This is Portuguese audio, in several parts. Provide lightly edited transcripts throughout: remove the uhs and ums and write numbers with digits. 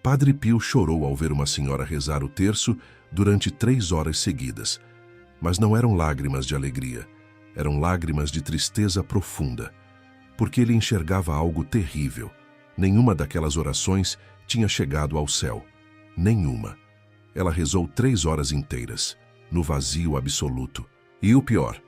Padre Pio chorou ao ver uma senhora rezar o terço durante 3 horas seguidas. Mas não eram lágrimas de alegria, eram lágrimas de tristeza profunda, porque ele enxergava algo terrível. Nenhuma daquelas orações tinha chegado ao céu. Nenhuma. Ela rezou 3 horas inteiras, no vazio absoluto. E o pior,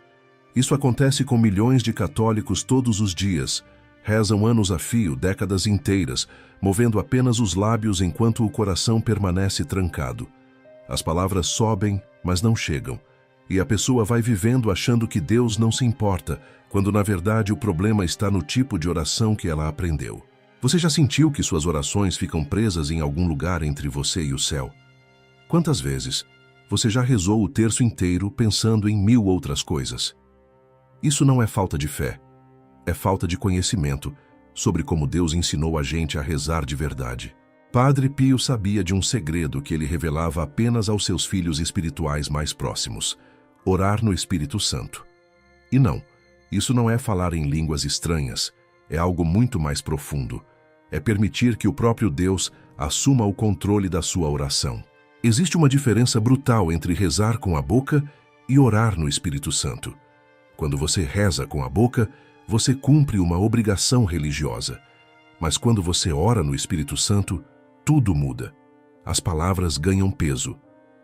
isso acontece com milhões de católicos todos os dias. Rezam anos a fio, décadas inteiras, movendo apenas os lábios enquanto o coração permanece trancado. As palavras sobem, mas não chegam. E a pessoa vai vivendo achando que Deus não se importa, quando na verdade o problema está no tipo de oração que ela aprendeu. Você já sentiu que suas orações ficam presas em algum lugar entre você e o céu? Quantas vezes você já rezou o terço inteiro pensando em 1000 outras coisas? Isso não é falta de fé, é falta de conhecimento sobre como Deus ensinou a gente a rezar de verdade. Padre Pio sabia de um segredo que ele revelava apenas aos seus filhos espirituais mais próximos: orar no Espírito Santo. E não, isso não é falar em línguas estranhas, é algo muito mais profundo. É permitir que o próprio Deus assuma o controle da sua oração. Existe uma diferença brutal entre rezar com a boca e orar no Espírito Santo. Quando você reza com a boca, você cumpre uma obrigação religiosa. Mas quando você ora no Espírito Santo, tudo muda. As palavras ganham peso,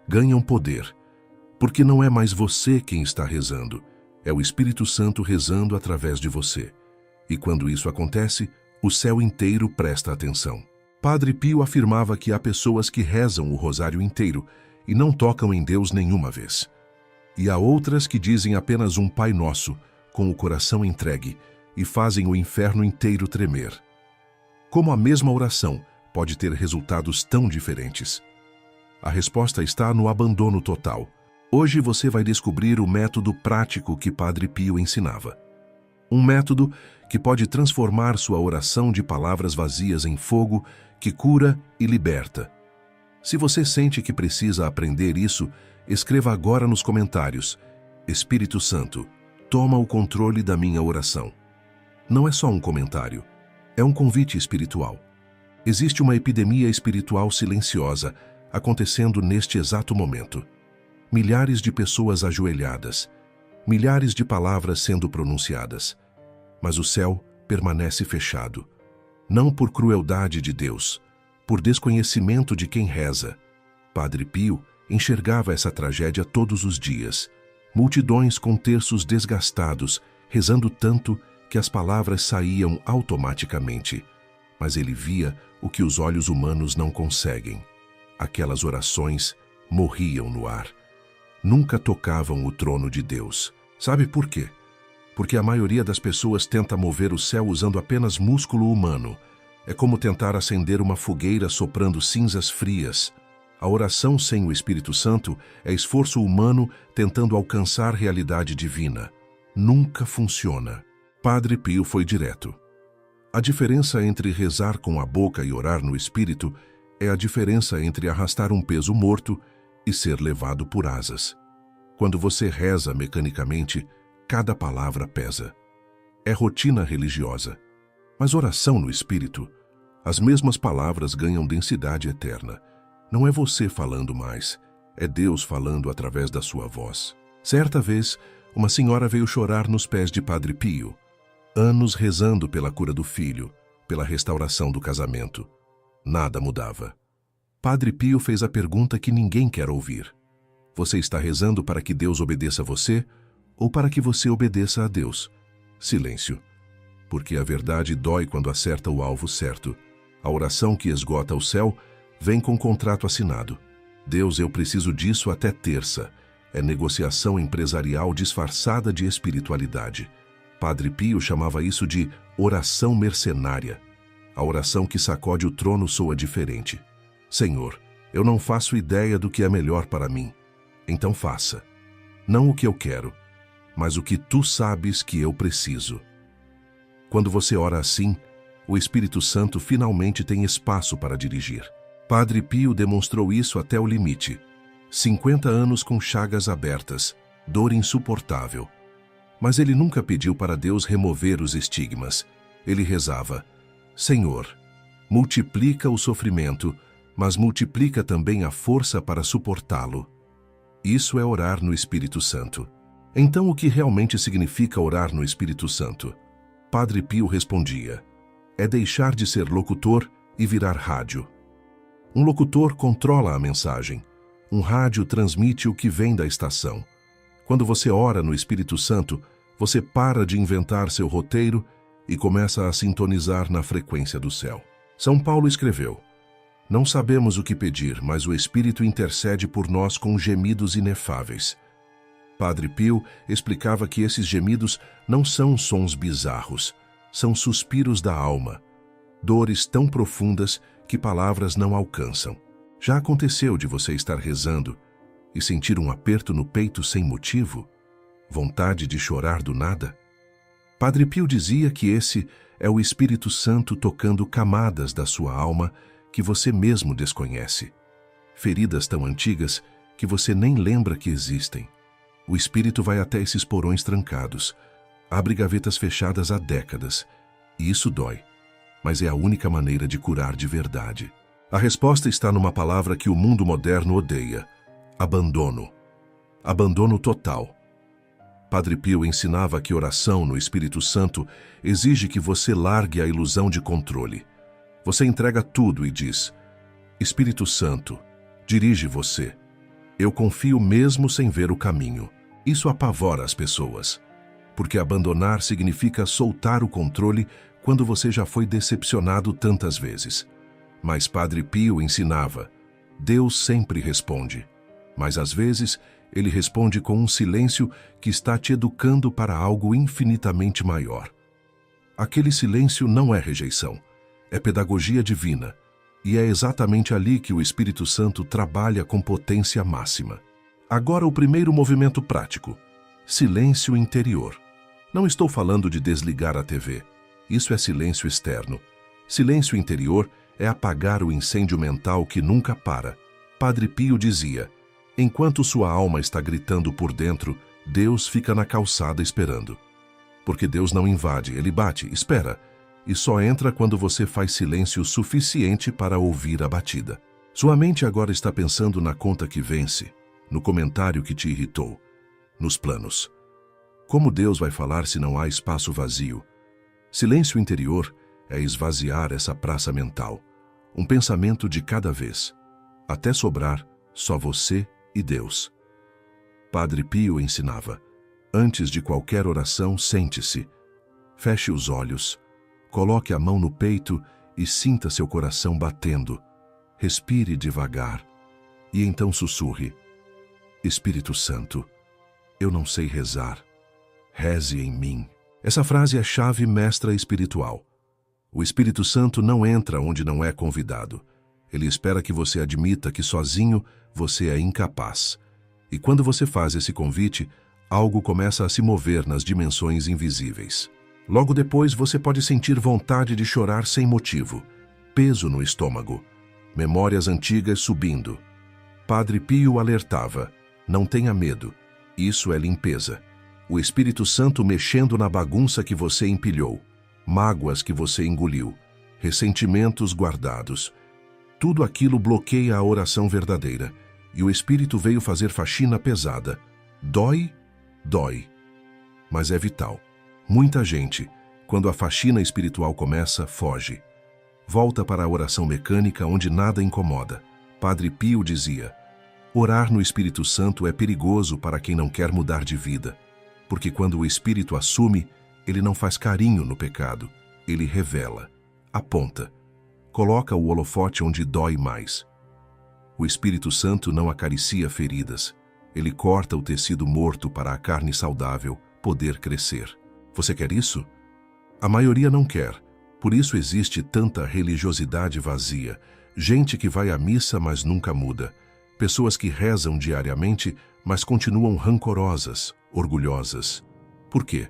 ganham poder, porque não é mais você quem está rezando, é o Espírito Santo rezando através de você. E quando isso acontece, o céu inteiro presta atenção. Padre Pio afirmava que há pessoas que rezam o rosário inteiro e não tocam em Deus nenhuma vez. E há outras que dizem apenas um Pai Nosso, com o coração entregue, e fazem o inferno inteiro tremer. Como a mesma oração pode ter resultados tão diferentes? A resposta está no abandono total. Hoje você vai descobrir o método prático que Padre Pio ensinava. Um método que pode transformar sua oração de palavras vazias em fogo que cura e liberta. Se você sente que precisa aprender isso, escreva agora nos comentários: Espírito Santo, toma o controle da minha oração. Não é só um comentário, é um convite espiritual. Existe uma epidemia espiritual silenciosa acontecendo neste exato momento. Milhares de pessoas ajoelhadas, milhares de palavras sendo pronunciadas. Mas o céu permanece fechado. Não por crueldade de Deus, por desconhecimento de quem reza. Padre Pio enxergava essa tragédia todos os dias. Multidões com terços desgastados, rezando tanto que as palavras saíam automaticamente. Mas ele via o que os olhos humanos não conseguem. Aquelas orações morriam no ar. Nunca tocavam o trono de Deus. Sabe por quê? Porque a maioria das pessoas tenta mover o céu usando apenas músculo humano. É como tentar acender uma fogueira soprando cinzas frias. A oração sem o Espírito Santo é esforço humano tentando alcançar realidade divina. Nunca funciona. Padre Pio foi direto. A diferença entre rezar com a boca e orar no Espírito é a diferença entre arrastar um peso morto e ser levado por asas. Quando você reza mecanicamente, cada palavra pesa. É rotina religiosa. Mas oração no Espírito, as mesmas palavras ganham densidade eterna. Não é você falando mais, é Deus falando através da sua voz. Certa vez, uma senhora veio chorar nos pés de Padre Pio. Anos rezando pela cura do filho, pela restauração do casamento. Nada mudava. Padre Pio fez a pergunta que ninguém quer ouvir. Você está rezando para que Deus obedeça a você ou para que você obedeça a Deus? Silêncio. Porque a verdade dói quando acerta o alvo certo. A oração que esgota o céu vem com contrato assinado. Deus, eu preciso disso até terça. É negociação empresarial disfarçada de espiritualidade. Padre Pio chamava isso de oração mercenária. A oração que sacode o trono soa diferente. Senhor, eu não faço ideia do que é melhor para mim. Então faça. Não o que eu quero, mas o que tu sabes que eu preciso. Quando você ora assim, o Espírito Santo finalmente tem espaço para dirigir. Padre Pio demonstrou isso até o limite. 50 anos com chagas abertas, dor insuportável. Mas ele nunca pediu para Deus remover os estigmas. Ele rezava: Senhor, multiplica o sofrimento mas multiplica também a força para suportá-lo. Isso é orar no Espírito Santo. Então, o que realmente significa orar no Espírito Santo? Padre Pio respondia: é deixar de ser locutor e virar rádio. Um locutor controla a mensagem. Um rádio transmite o que vem da estação. Quando você ora no Espírito Santo, você para de inventar seu roteiro e começa a sintonizar na frequência do céu. São Paulo escreveu: não sabemos o que pedir, mas o Espírito intercede por nós com gemidos inefáveis. Padre Pio explicava que esses gemidos não são sons bizarros, são suspiros da alma, dores tão profundas que palavras não alcançam. Já aconteceu de você estar rezando e sentir um aperto no peito sem motivo? Vontade de chorar do nada? Padre Pio dizia que esse é o Espírito Santo tocando camadas da sua alma que você mesmo desconhece. Feridas tão antigas que você nem lembra que existem. O Espírito vai até esses porões trancados, abre gavetas fechadas há décadas, e isso dói, mas é a única maneira de curar de verdade. A resposta está numa palavra que o mundo moderno odeia: abandono. Abandono total. Padre Pio ensinava que oração no Espírito Santo exige que você largue a ilusão de controle. Você entrega tudo e diz: Espírito Santo, dirige você. Eu confio mesmo sem ver o caminho. Isso apavora as pessoas, porque abandonar significa soltar o controle quando você já foi decepcionado tantas vezes. Mas Padre Pio ensinava: Deus sempre responde, mas às vezes Ele responde com um silêncio que está te educando para algo infinitamente maior. Aquele silêncio não é rejeição, é pedagogia divina, e é exatamente ali que o Espírito Santo trabalha com potência máxima. Agora o primeiro movimento prático: silêncio interior. Não estou falando de desligar a TV. Isso é silêncio externo. Silêncio interior é apagar o incêndio mental que nunca para. Padre Pio dizia: enquanto sua alma está gritando por dentro, Deus fica na calçada esperando. Porque Deus não invade, Ele bate, espera, e só entra quando você faz silêncio suficiente para ouvir a batida. Sua mente agora está pensando na conta que vence, no comentário que te irritou, nos planos. Como Deus vai falar se não há espaço vazio? Silêncio interior é esvaziar essa praça mental, um pensamento de cada vez, até sobrar só você e Deus. Padre Pio ensinava: antes de qualquer oração, sente-se, feche os olhos, coloque a mão no peito e sinta seu coração batendo. Respire devagar e então sussurre: Espírito Santo, eu não sei rezar, reze em mim. Essa frase é chave mestra espiritual. O Espírito Santo não entra onde não é convidado. Ele espera que você admita que sozinho você é incapaz. E quando você faz esse convite, algo começa a se mover nas dimensões invisíveis. Logo depois você pode sentir vontade de chorar sem motivo, peso no estômago, memórias antigas subindo. Padre Pio alertava: não tenha medo, isso é limpeza. O Espírito Santo mexendo na bagunça que você empilhou, mágoas que você engoliu, ressentimentos guardados. Tudo aquilo bloqueia a oração verdadeira, e o Espírito veio fazer faxina pesada. Dói, dói, mas é vital. Muita gente, quando a faxina espiritual começa, foge. Volta para a oração mecânica onde nada incomoda. Padre Pio dizia: orar no Espírito Santo é perigoso para quem não quer mudar de vida, porque quando o Espírito assume, ele não faz carinho no pecado, ele revela, aponta, coloca o holofote onde dói mais. O Espírito Santo não acaricia feridas, ele corta o tecido morto para a carne saudável poder crescer. Você quer isso? A maioria não quer, por isso existe tanta religiosidade vazia, gente que vai à missa mas nunca muda, pessoas que rezam diariamente mas continuam rancorosas, orgulhosas. Por quê?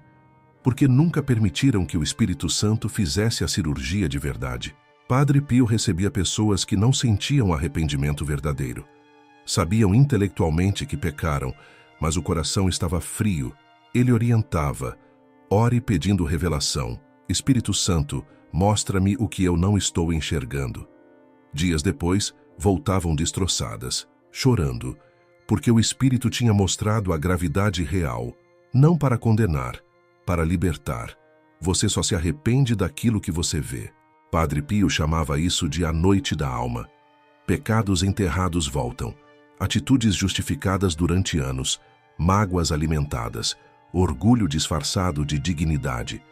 Porque nunca permitiram que o Espírito Santo fizesse a cirurgia de verdade. Padre Pio recebia pessoas que não sentiam arrependimento verdadeiro. Sabiam intelectualmente que pecaram, mas o coração estava frio. Ele orientava: ore pedindo revelação. Espírito Santo, mostra-me o que eu não estou enxergando. Dias depois, voltavam destroçadas, chorando, porque o Espírito tinha mostrado a gravidade real, não para condenar, para libertar. Você só se arrepende daquilo que você vê. Padre Pio chamava isso de a noite da alma. Pecados enterrados voltam, atitudes justificadas durante anos, mágoas alimentadas, orgulho disfarçado de dignidade.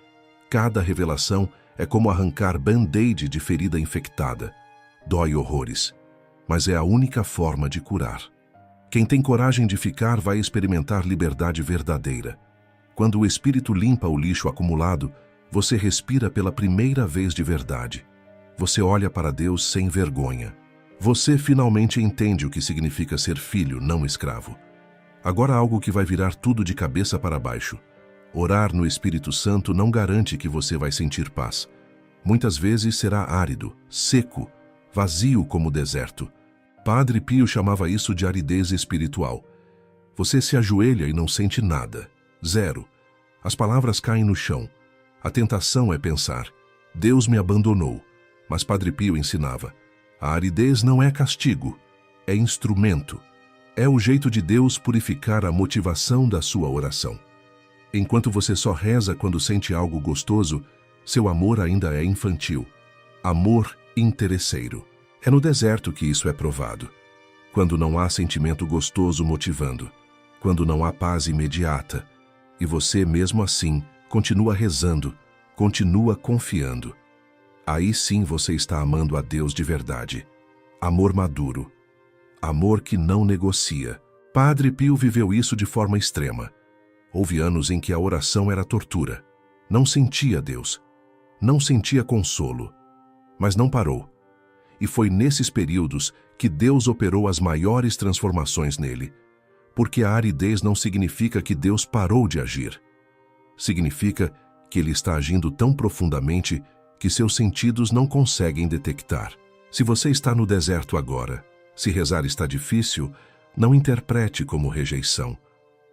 Cada revelação é como arrancar band-aid de ferida infectada. Dói horrores, mas é a única forma de curar. Quem tem coragem de ficar vai experimentar liberdade verdadeira. Quando o Espírito limpa o lixo acumulado, você respira pela primeira vez de verdade. Você olha para Deus sem vergonha. Você finalmente entende o que significa ser filho, não escravo. Agora algo que vai virar tudo de cabeça para baixo. Orar no Espírito Santo não garante que você vai sentir paz. Muitas vezes será árido, seco, vazio como o deserto. Padre Pio chamava isso de aridez espiritual. Você se ajoelha e não sente nada. Zero. As palavras caem no chão. A tentação é pensar, Deus me abandonou. Mas Padre Pio ensinava, a aridez não é castigo, é instrumento. É o jeito de Deus purificar a motivação da sua oração. Enquanto você só reza quando sente algo gostoso, seu amor ainda é infantil. Amor interesseiro. É no deserto que isso é provado. Quando não há sentimento gostoso motivando. Quando não há paz imediata. E você, mesmo assim, continua rezando, continua confiando. Aí sim você está amando a Deus de verdade. Amor maduro. Amor que não negocia. Padre Pio viveu isso de forma extrema. Houve anos em que a oração era tortura. Não sentia Deus. Não sentia consolo. Mas não parou. E foi nesses períodos que Deus operou as maiores transformações nele. Porque a aridez não significa que Deus parou de agir. Significa que Ele está agindo tão profundamente que seus sentidos não conseguem detectar. Se você está no deserto agora, se rezar está difícil, não interprete como rejeição.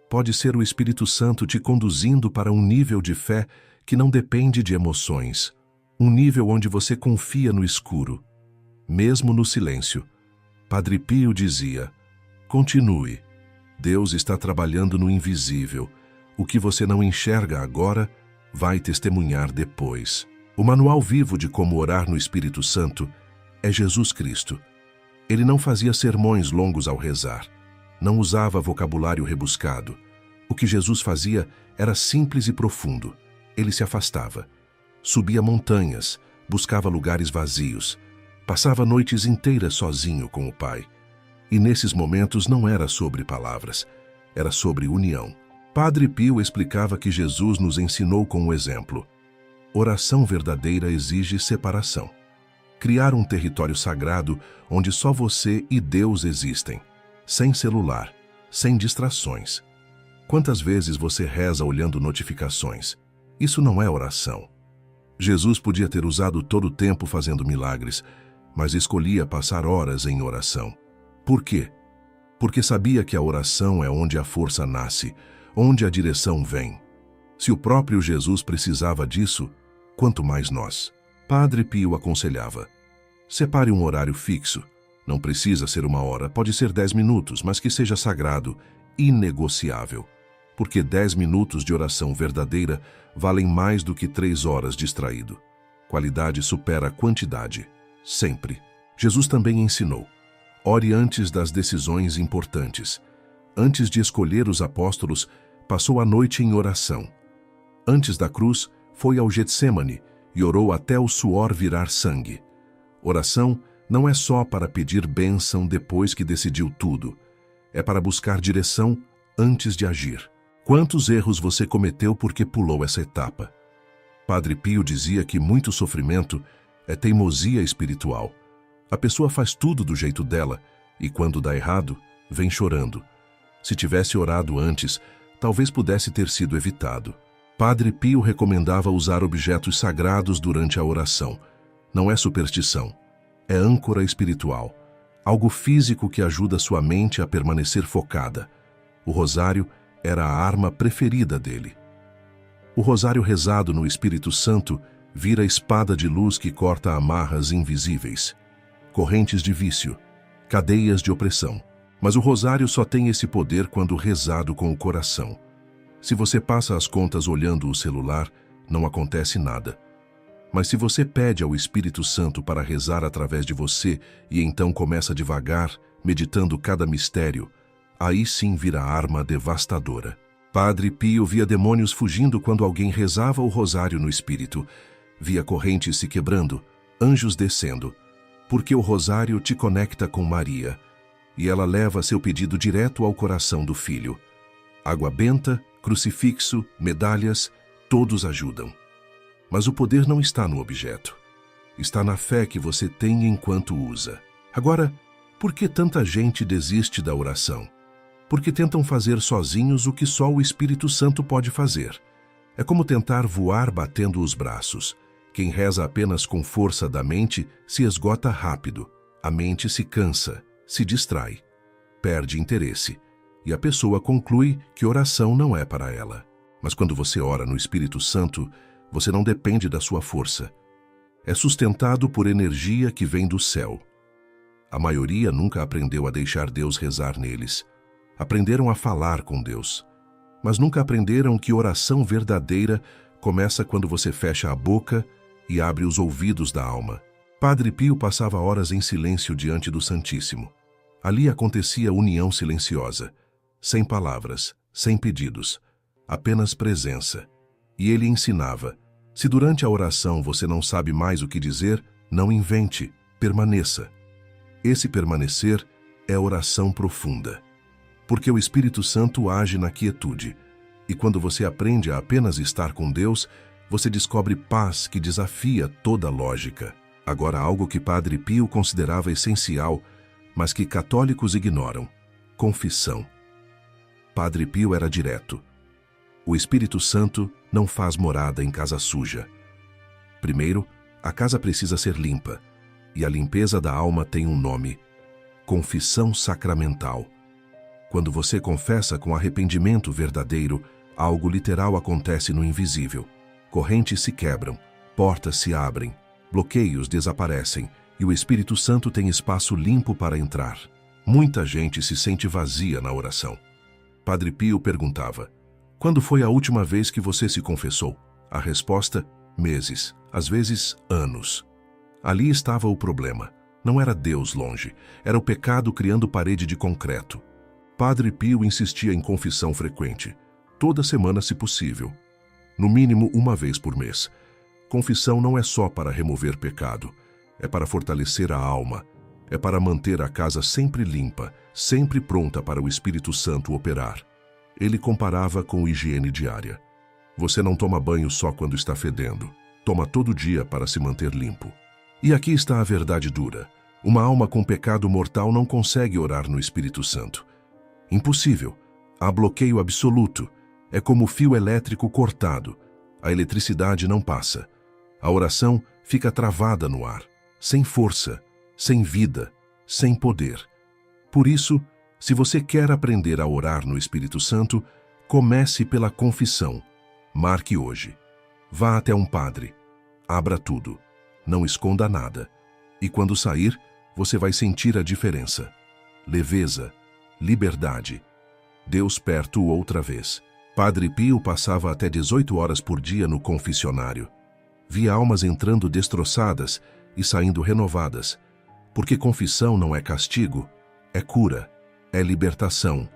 Pode ser o Espírito Santo te conduzindo para um nível de fé que não depende de emoções, um nível onde você confia no escuro, mesmo no silêncio. Padre Pio dizia, continue. Deus está trabalhando no invisível. O que você não enxerga agora, vai testemunhar depois. O manual vivo de como orar no Espírito Santo é Jesus Cristo. Ele não fazia sermões longos ao rezar. Não usava vocabulário rebuscado. O que Jesus fazia era simples e profundo. Ele se afastava. Subia montanhas, buscava lugares vazios. Passava noites inteiras sozinho com o Pai. E nesses momentos não era sobre palavras, era sobre união. Padre Pio explicava que Jesus nos ensinou com um exemplo. Oração verdadeira exige separação. Criar um território sagrado onde só você e Deus existem, sem celular, sem distrações. Quantas vezes você reza olhando notificações? Isso não é oração. Jesus podia ter usado todo o tempo fazendo milagres, mas escolhia passar horas em oração. Por quê? Porque sabia que a oração é onde a força nasce, onde a direção vem. Se o próprio Jesus precisava disso, quanto mais nós. Padre Pio aconselhava, separe um horário fixo. Não precisa ser 1 hora, pode ser 10 minutos, mas que seja sagrado, inegociável. Porque 10 minutos de oração verdadeira valem mais do que 3 horas distraído. Qualidade supera a quantidade, sempre. Jesus também ensinou, ore antes das decisões importantes. Antes de escolher os apóstolos, passou a noite em oração. Antes da cruz, foi ao Getsêmani e orou até o suor virar sangue. Oração não é só para pedir bênção depois que decidiu tudo. É para buscar direção antes de agir. Quantos erros você cometeu porque pulou essa etapa? Padre Pio dizia que muito sofrimento é teimosia espiritual. A pessoa faz tudo do jeito dela e quando dá errado, vem chorando. Se tivesse orado antes, talvez pudesse ter sido evitado. Padre Pio recomendava usar objetos sagrados durante a oração. Não é superstição, é âncora espiritual, algo físico que ajuda sua mente a permanecer focada. O rosário era a arma preferida dele. O rosário rezado no Espírito Santo vira espada de luz que corta amarras invisíveis, correntes de vício, cadeias de opressão. Mas o rosário só tem esse poder quando rezado com o coração. Se você passa as contas olhando o celular, não acontece nada. Mas se você pede ao Espírito Santo para rezar através de você e então começa devagar, meditando cada mistério, aí sim vira arma devastadora. Padre Pio via demônios fugindo quando alguém rezava o rosário no Espírito. Via correntes se quebrando, anjos descendo, porque o rosário te conecta com Maria, e ela leva seu pedido direto ao coração do Filho. Água benta, crucifixo, medalhas, todos ajudam. Mas o poder não está no objeto. Está na fé que você tem enquanto usa. Agora, por que tanta gente desiste da oração? Porque tentam fazer sozinhos o que só o Espírito Santo pode fazer. É como tentar voar batendo os braços. Quem reza apenas com força da mente se esgota rápido. A mente se cansa, se distrai, perde interesse, e a pessoa conclui que oração não é para ela. Mas quando você ora no Espírito Santo, você não depende da sua força. É sustentado por energia que vem do céu. A maioria nunca aprendeu a deixar Deus rezar neles. Aprenderam a falar com Deus, mas nunca aprenderam que oração verdadeira começa quando você fecha a boca e abre os ouvidos da alma. Padre Pio passava horas em silêncio diante do Santíssimo. Ali acontecia união silenciosa, sem palavras, sem pedidos, apenas presença. E ele ensinava: se durante a oração você não sabe mais o que dizer, não invente, permaneça. Esse permanecer é oração profunda. Porque o Espírito Santo age na quietude. E quando você aprende a apenas estar com Deus, você descobre paz que desafia toda lógica. Agora, algo que Padre Pio considerava essencial, mas que católicos ignoram: confissão. Padre Pio era direto. O Espírito Santo não faz morada em casa suja. Primeiro, a casa precisa ser limpa, e a limpeza da alma tem um nome: confissão sacramental. Quando você confessa com arrependimento verdadeiro, algo literal acontece no invisível. Correntes se quebram, portas se abrem, bloqueios desaparecem e o Espírito Santo tem espaço limpo para entrar. Muita gente se sente vazia na oração. Padre Pio perguntava: quando foi a última vez que você se confessou? A resposta: meses, às vezes anos. Ali estava o problema. Não era Deus longe, era o pecado criando parede de concreto. Padre Pio insistia em confissão frequente, toda semana se possível, no mínimo uma vez por mês. Confissão não é só para remover pecado, é para fortalecer a alma, é para manter a casa sempre limpa, sempre pronta para o Espírito Santo operar. Ele comparava com higiene diária. Você não toma banho só quando está fedendo, toma todo dia para se manter limpo. E aqui está a verdade dura: uma alma com pecado mortal não consegue orar no Espírito Santo. Impossível. Há bloqueio absoluto. É como fio elétrico cortado. A eletricidade não passa. A oração fica travada no ar, sem força, sem vida, sem poder. Por isso, se você quer aprender a orar no Espírito Santo, comece pela confissão. Marque hoje. Vá até um padre. Abra tudo. Não esconda nada. E quando sair, você vai sentir a diferença. Leveza, liberdade. Deus perto outra vez. Padre Pio passava até 18 horas por dia no confessionário. Via almas entrando destroçadas e saindo renovadas. Porque confissão não é castigo, é cura, é libertação,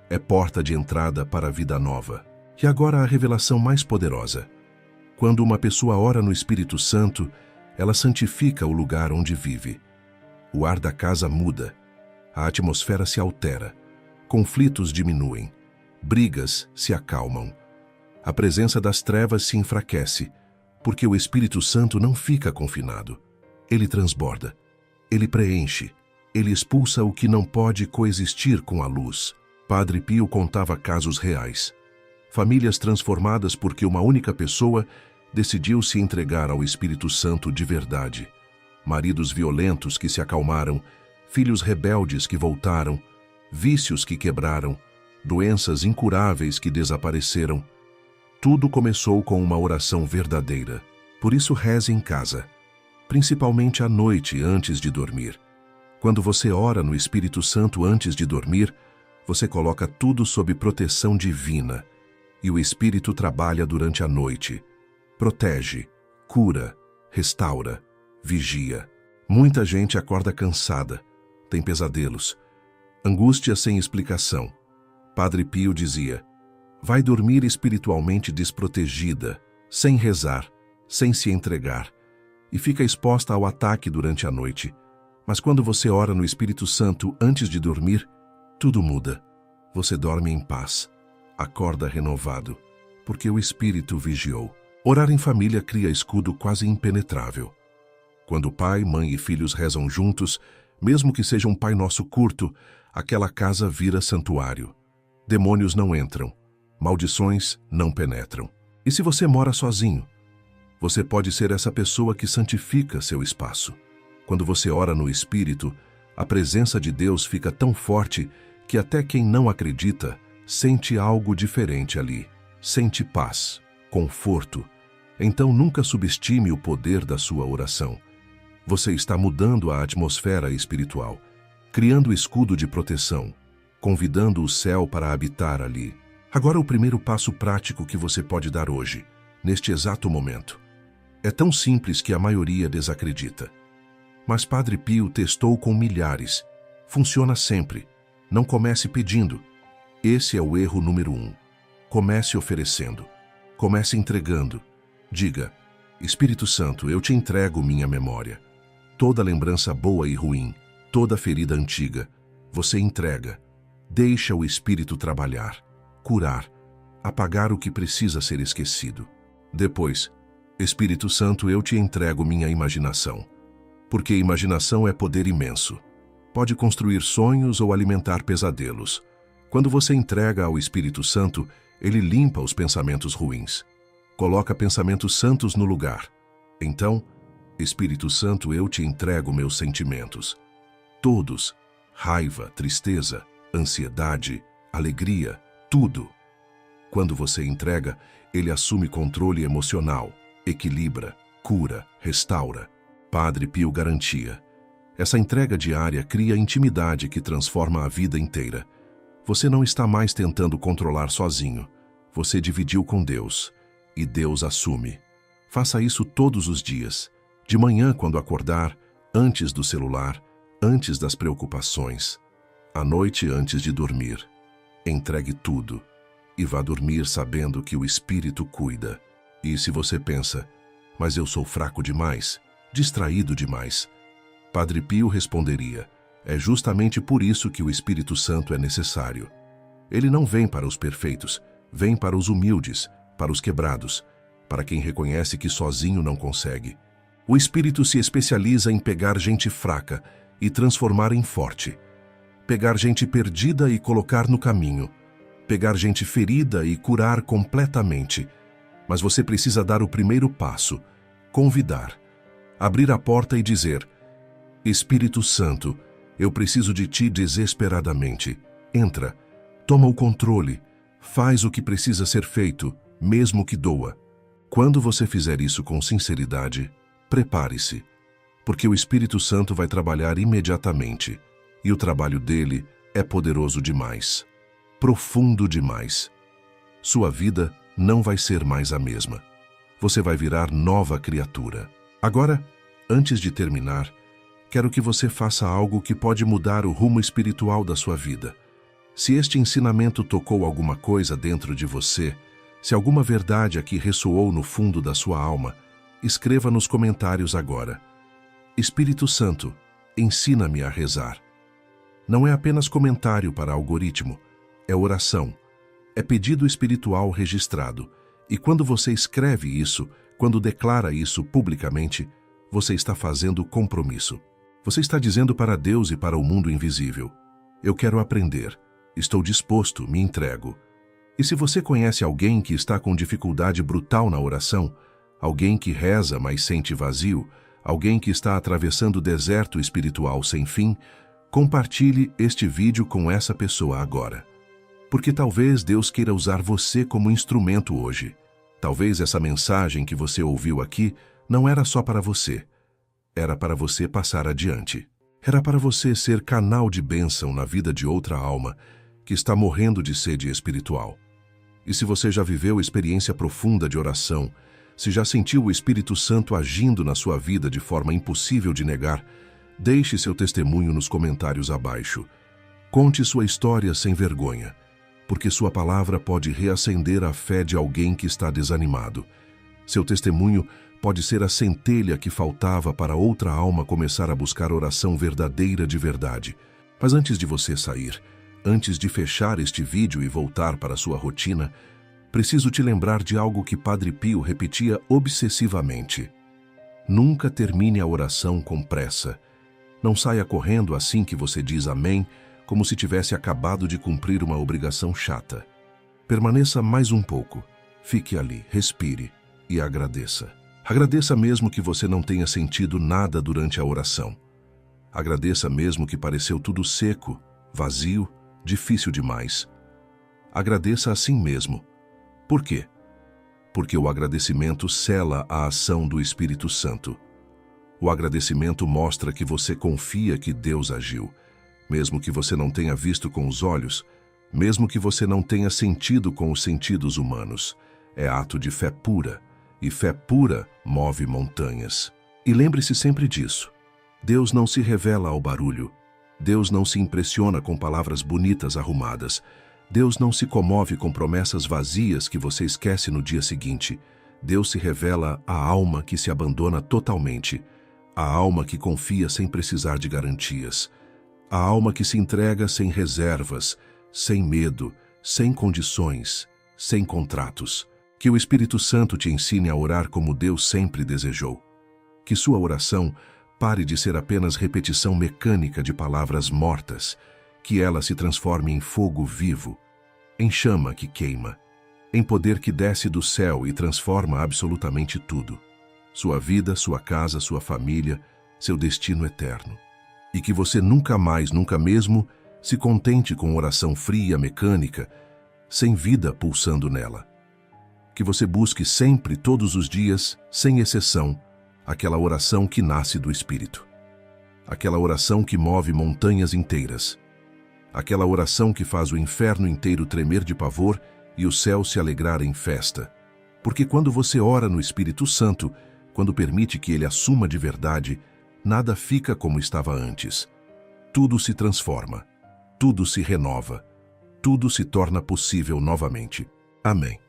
é porta de entrada para a vida nova. E agora a revelação mais poderosa. Quando uma pessoa ora no Espírito Santo, ela santifica o lugar onde vive. O ar da casa muda. A atmosfera se altera, conflitos diminuem, brigas se acalmam. A presença das trevas se enfraquece, porque o Espírito Santo não fica confinado. Ele transborda, ele preenche, ele expulsa o que não pode coexistir com a luz. Padre Pio contava casos reais. Famílias transformadas porque uma única pessoa decidiu se entregar ao Espírito Santo de verdade. Maridos violentos que se acalmaram, filhos rebeldes que voltaram, vícios que quebraram, doenças incuráveis que desapareceram. Tudo começou com uma oração verdadeira. Por isso reze em casa, principalmente à noite antes de dormir. Quando você ora no Espírito Santo antes de dormir, você coloca tudo sob proteção divina, e o Espírito trabalha durante a noite. Protege, cura, restaura, vigia. Muita gente acorda cansada, tem pesadelos, angústia sem explicação. Padre Pio dizia: vai dormir espiritualmente desprotegida, sem rezar, sem se entregar, e fica exposta ao ataque durante a noite. Mas quando você ora no Espírito Santo antes de dormir, tudo muda. Você dorme em paz, acorda renovado, porque o Espírito vigiou. Orar em família cria escudo quase impenetrável. Quando pai, mãe e filhos rezam juntos, mesmo que seja um Pai Nosso curto, aquela casa vira santuário. Demônios não entram, maldições não penetram. E se você mora sozinho, você pode ser essa pessoa que santifica seu espaço. Quando você ora no Espírito, a presença de Deus fica tão forte que até quem não acredita sente algo diferente ali. Sente paz, conforto. Então nunca subestime o poder da sua oração. Você está mudando a atmosfera espiritual, criando escudo de proteção, convidando o céu para habitar ali. Agora o primeiro passo prático que você pode dar hoje, neste exato momento. É tão simples que a maioria desacredita. Mas Padre Pio testou com milhares. Funciona sempre. Não comece pedindo. Esse é o erro número 1. Comece oferecendo. Comece entregando. Diga: Espírito Santo, eu te entrego minha memória. Toda lembrança boa e ruim, toda ferida antiga, você entrega. Deixa o Espírito trabalhar, curar, apagar o que precisa ser esquecido. Depois: Espírito Santo, eu te entrego minha imaginação. Porque imaginação é poder imenso. Pode construir sonhos ou alimentar pesadelos. Quando você entrega ao Espírito Santo, ele limpa os pensamentos ruins. Coloca pensamentos santos no lugar. Então, Espírito Santo, eu te entrego meus sentimentos. Todos: raiva, tristeza, ansiedade, alegria, tudo. Quando você entrega, ele assume controle emocional, equilibra, cura, restaura. Padre Pio garantia. Essa entrega diária cria intimidade que transforma a vida inteira. Você não está mais tentando controlar sozinho. Você dividiu com Deus, e Deus assume. Faça isso todos os dias. De manhã, quando acordar, antes do celular, antes das preocupações. À noite, antes de dormir. Entregue tudo e vá dormir sabendo que o Espírito cuida. E se você pensa: mas eu sou fraco demais, distraído demais, Padre Pio responderia: é justamente por isso que o Espírito Santo é necessário. Ele não vem para os perfeitos, vem para os humildes, para os quebrados, para quem reconhece que sozinho não consegue. O Espírito se especializa em pegar gente fraca e transformar em forte. Pegar gente perdida e colocar no caminho. Pegar gente ferida e curar completamente. Mas você precisa dar o primeiro passo: convidar. Abrir a porta e dizer: Espírito Santo, eu preciso de ti desesperadamente. Entra, toma o controle, faz o que precisa ser feito, mesmo que doa. Quando você fizer isso com sinceridade, prepare-se, porque o Espírito Santo vai trabalhar imediatamente, e o trabalho dele é poderoso demais, profundo demais. Sua vida não vai ser mais a mesma. Você vai virar nova criatura. Agora, antes de terminar, quero que você faça algo que pode mudar o rumo espiritual da sua vida. Se este ensinamento tocou alguma coisa dentro de você, se alguma verdade aqui ressoou no fundo da sua alma, escreva nos comentários agora: Espírito Santo, ensina-me a rezar. Não é apenas comentário para algoritmo, é oração, é pedido espiritual registrado. E quando você escreve isso, quando declara isso publicamente, você está fazendo compromisso. Você está dizendo para Deus e para o mundo invisível: eu quero aprender, estou disposto, me entrego. E se você conhece alguém que está com dificuldade brutal na oração, alguém que reza mas sente vazio, alguém que está atravessando deserto espiritual sem fim, compartilhe este vídeo com essa pessoa agora. Porque talvez Deus queira usar você como instrumento hoje. Talvez essa mensagem que você ouviu aqui não era só para você. Era para você passar adiante. Era para você ser canal de bênção na vida de outra alma que está morrendo de sede espiritual. E se você já viveu experiência profunda de oração, se já sentiu o Espírito Santo agindo na sua vida de forma impossível de negar, deixe seu testemunho nos comentários abaixo. Conte sua história sem vergonha, porque sua palavra pode reacender a fé de alguém que está desanimado. Seu testemunho pode ser a centelha que faltava para outra alma começar a buscar oração verdadeira de verdade. Mas antes de você sair, antes de fechar este vídeo e voltar para sua rotina, preciso te lembrar de algo que Padre Pio repetia obsessivamente. Nunca termine a oração com pressa. Não saia correndo assim que você diz amém, como se tivesse acabado de cumprir uma obrigação chata. Permaneça mais um pouco. Fique ali, respire e agradeça. Agradeça mesmo que você não tenha sentido nada durante a oração. Agradeça mesmo que pareceu tudo seco, vazio, difícil demais. Agradeça assim mesmo. Por quê? Porque o agradecimento sela a ação do Espírito Santo. O agradecimento mostra que você confia que Deus agiu, mesmo que você não tenha visto com os olhos, mesmo que você não tenha sentido com os sentidos humanos. É ato de fé pura, e fé pura move montanhas. E lembre-se sempre disso. Deus não se revela ao barulho. Deus não se impressiona com palavras bonitas arrumadas. Deus não se comove com promessas vazias que você esquece no dia seguinte. Deus se revela à alma que se abandona totalmente, à alma que confia sem precisar de garantias, à alma que se entrega sem reservas, sem medo, sem condições, sem contratos. Que o Espírito Santo te ensine a orar como Deus sempre desejou. Que sua oração pare de ser apenas repetição mecânica de palavras mortas, que ela se transforme em fogo vivo, em chama que queima, em poder que desce do céu e transforma absolutamente tudo. Sua vida, sua casa, sua família, seu destino eterno. E que você nunca mais, nunca mesmo, se contente com oração fria, mecânica, sem vida pulsando nela. Que você busque sempre, todos os dias, sem exceção, aquela oração que nasce do Espírito. Aquela oração que move montanhas inteiras. Aquela oração que faz o inferno inteiro tremer de pavor e o céu se alegrar em festa. Porque quando você ora no Espírito Santo, quando permite que ele assuma de verdade, nada fica como estava antes. Tudo se transforma, tudo se renova, tudo se torna possível novamente. Amém.